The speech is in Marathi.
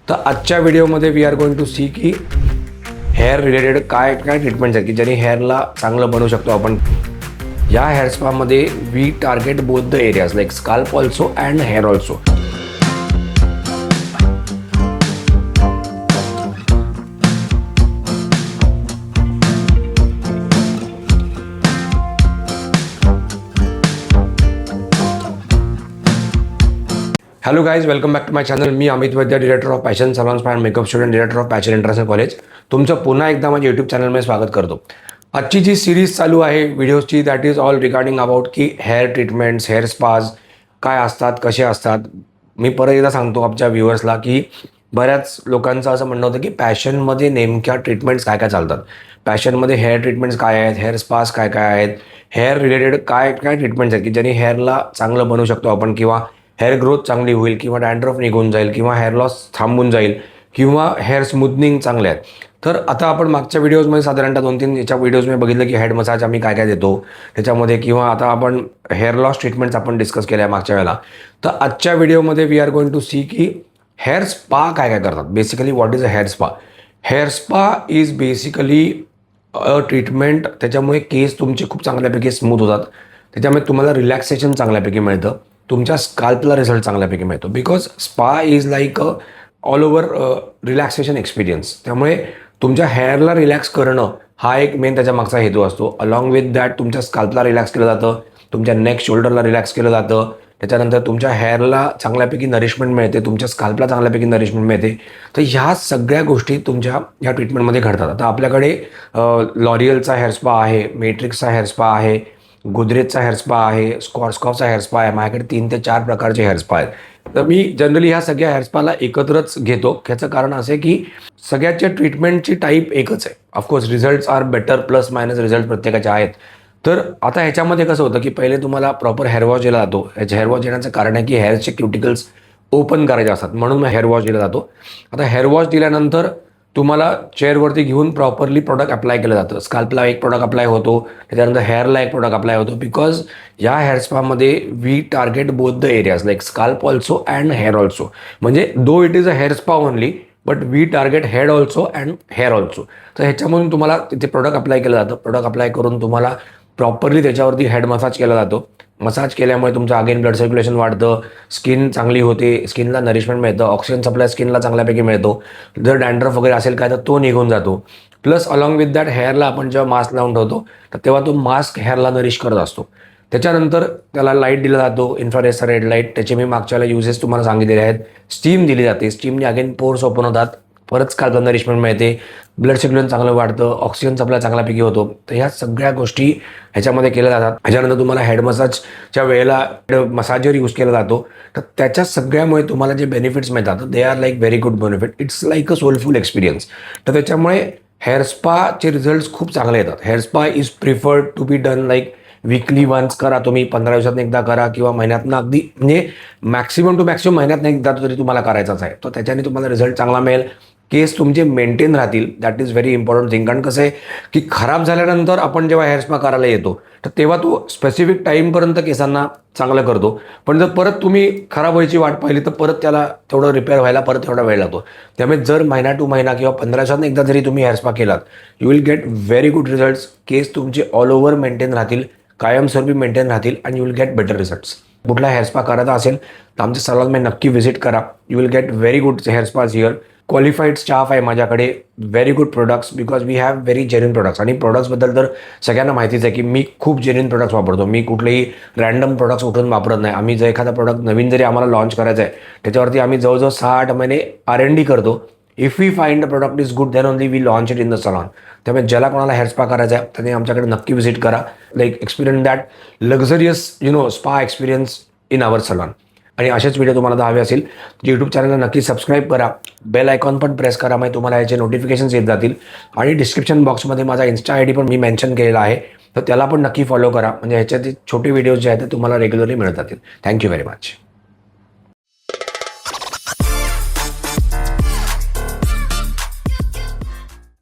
तर आजच्या व्हिडिओमध्ये we are going to see की हेअर रिलेटेड काय काय ट्रीटमेंट्स आहेत की ज्याने हेअरला चांगलं बनवू शकतो आपण. या हेअर स्पामध्ये we target both the areas like scalp also and hair also. Hello guys, welcome back to my channel. मी Amit Vaidya, director of Passion salons and makeup student, director of Passion International College. तुमचं पुन्हा एकदा माझ्या यूट्यूब चॅनलमध्ये स्वागत करतो. आजची जी सिरीज चालू आहे व्हिडिओजची that is all regarding about की हेअर ट्रीटमेंट्स, हेअर स्पाज काय असतात, कसे असतात. मी परत एकदा सांगतो आमच्या व्ह्युअर्सला की बऱ्याच लोकांचं असं म्हणणं होतं की पॅशनमध्ये नेमक्या ट्रीटमेंट्स काय काय चालतात, पॅशनमध्ये हेअर ट्रीटमेंट्स काय आहेत, हेअर स्पाज काय काय आहेत, हेअर रिलेटेड काय काय ट्रीटमेंट्स आहेत की ज्याने हेअरला चांगलं बनवू शकतो आपण, किंवा हेअर ग्रोथ चांगली होईल, किंवा डॅन्ड्रफ निघून जाईल, किंवा हेअर लॉस थांबून जाईल, किंवा हेअर स्मूथनिंग चांगले आहेत. तर आता आपण मागच्या व्हिडिओजमध्ये साधारणतः 2-3 याच्या व्हिडिओजमध्ये बघितलं की हेड मसाज आम्ही काय काय देतो त्याच्यामध्ये, किंवा आता आपण हेअर लॉस ट्रीटमेंट्स आपण डिस्कस केल्या मागच्या वेळेला. तर आजच्या व्हिडिओमध्ये we are going to see की हेअर स्पा काय काय करतात. Basically what is a hair spa. Hair spa is basically a treatment, त्याच्यामुळे केस तुमचे खूप चांगल्यापैकी स्मूथ होतात, त्याच्यामुळे तुम्हाला रिलॅक्सेशन चांगल्यापैकी मिळतं, तुमच्या स्काल्पला रिझल्ट चांगल्यापैकी मिळतो. Because spa is like a all over relaxation experience. त्यामुळे तुमच्या हेअरला रिलॅक्स करणं हा एक मेन त्याच्या मागचा हेतू असतो. अलॉंग विथ दॅट तुमच्या स्काल्पला रिलॅक्स केलं जातं, तुमच्या नेक शोल्डरला रिलॅक्स केलं जातं, त्याच्यानंतर तुमच्या हेअरला चांगल्यापैकी नरिशमेंट मिळते, तुमच्या स्काल्पला चांगल्यापैकी नरिशमेंट मिळते. तर ह्या सगळ्या गोष्टी तुमच्या ह्या ट्रीटमेंटमध्ये घडतात. आता आपल्याकडे लॉरियलचा हेअर स्पा आहे, मेट्रिक्सचा हेअर स्पा आहे, गोदरेजचा हेअर स्पा आहे, स्कॉर्सकॉफचा हेअर स्पा आहे. माझ्याकडे 3 ते 4 प्रकारचे हेअर स्पा आहेत. तर मी जनरली ह्या सगळ्या हेअर स्पाला एकत्रच घेतो. ह्याचं कारण असं आहे की सगळ्याच्या ट्रीटमेंटची टाईप एकच आहे. Of course results are better, plus minus result प्रत्येकाचे आहेत. तर आता ह्याच्यामध्ये कसं होतं की पहिले तुम्हाला प्रॉपर हेअर वॉश दिला जातो. ह्याच्या हेअर वॉश देण्याचं कारण आहे की हेअरचे क्युटिकल्स ओपन करायचे असतात, म्हणून हेअर वॉश दिला जातो. आता हेअर वॉश दिल्यानंतर तुम्हाला चेअरवरती घेऊन प्रॉपरली प्रोडक्ट अप्लाय केलं जातं. स्काल्पला एक प्रोडक्ट अप्लाय होतो, त्याच्यानंतर हेअरला एक प्रोडक्ट अप्लाय होतो. बिकॉज या हेअर स्पामध्ये we target both the areas like scalp also and hair also. म्हणजे though it is a hair spa only, but we target head also and hair also. तर ह्याच्यामधून तुम्हाला तिथे प्रोडक्ट अप्लाय केलं जातं. प्रोडक्ट अप्लाय करून तुम्हाला प्रॉपरली त्याच्यावरती हेड मसाज केला जातो. मसाज केल्यामुळे तुमचं अगेन ब्लड सर्क्युलेशन वाढतं, स्किन चांगली होते, स्किनला नरिशमेंट मिळतं, ऑक्सिजन सप्लाय स्किनला चांगल्यापैकी मिळतो. जर डॅन्ड्रफ वगैरे असेल काय तर तो निघून जातो. प्लस अलॉंग विथ दॅट हेअरला आपण जेव्हा मास्क लावून ठेवतो तर तेव्हा तो मास्क हेअरला नरिश करत असतो. त्याच्यानंतर त्याला लाईट दिला जातो, इन्फ्रारेड रेड लाईट. त्याचे मी मागच्या युजेस तुम्हाला सांगितलेले आहेत. स्टीम दिली जाते, स्टीमने अगेन पोर्स ओपन होतात, परत स्काल्पला नरिशमेंट मिळते, ब्लड सर्क्युलेशन चांगलं वाढतं, ऑक्सिजन सप्लाय चांगल्यापैकी होतो. तर ह्या सगळ्या गोष्टी ह्याच्यामध्ये केल्या जातात. ह्याच्यानंतर तुम्हाला हेड मसाजच्या वेळेला मसाजर यूज केला जातो. तर त्याच्या सगळ्यामुळे तुम्हाला जे बेनिफिट्स मिळतात they are like very good benefit. It's like a soulful experience. तर त्याच्यामुळे हेअर स्पाचे रिझल्ट्स खूप चांगले येतात. Hair spa is preferred to be done like weekly once करा तुम्ही, 15 दिवसातून एकदा करा, किंवा महिन्यातनं अगदी म्हणजे मॅक्सिमम टू मॅक्सिमम महिन्यातनं एकदा तरी तुम्हाला करायचाच आहे. तर त्याच्याने तुम्हाला रिझल्ट चांगला मिळेल, केस तुमचे मेंटेन राहतील. That is very important thing. कारण कसं आहे की खराब झाल्यानंतर आपण जेव्हा हेअर स्पा करायला येतो तर तेव्हा तो स्पेसिफिक टाईमपर्यंत केसांना चांगलं करतो, पण जर परत तुम्ही खराब व्हायची वाट पाहिली तर परत त्याला तेवढं रिपेअर व्हायला परत तेवढा वेळ लागतो. त्यामुळे जर महिना टू महिना किंवा 15 दिवसांनी एकदा जरी तुम्ही हेअर स्पा केलात, you will get very good results. केस तुमचे ऑल ओव्हर मेंटेन राहतील, कायमस्वरूपी मेंटेन राहतील, and you will get better results. कुठला हेअर स्पा करायचा असेल तर आमच्या सलॉनमध्ये नक्की व्हिजिट करा. You will get very good hair spas here. Qualified staff आहे माझ्याकडे, very good products, because we have very genuine products. आणि प्रोडक्ट्सबद्दल तर सगळ्यांना माहितीच आहे की मी खूप जेन्युइन प्रोडक्ट्स वापरतो. मी कुठलेही रँडम प्रोडक्ट्स उठून वापरत नाही. आम्ही जर एखादा प्रोडक्ट नवीन जरी आम्हाला लॉन्च करायचा आहे त्याच्यावरती आम्ही जवळजवळ 6-8 महिने R&D करतो. If we find the product is good then only we launch it in the salon. त्यामुळे ज्याला कोणाला हेअर स्पा करायचा आहे त्याने आमच्याकडे नक्की व्हिजिट करा. Like experience that luxurious spa experience in our salon. आणि असेच व्हिडिओ तुम्हाला हवे असेल यूट्यूब चॅनलला नक्की सबस्क्राईब करा, बेल आयकॉन पण प्रेस करा, म्हणजे तुम्हाला याचे नोटिफिकेशन्स येत जातील. आणि डिस्क्रिप्शन बॉक्समध्ये माझा Insta ID पण मी मेन्शन केलेला आहे, तर त्याला पण नक्की फॉलो करा, म्हणजे ह्याच्यात छोटे व्हिडिओज जे आहेत ते तुम्हाला रेग्युलरली मिळत जातील. Thank you very much.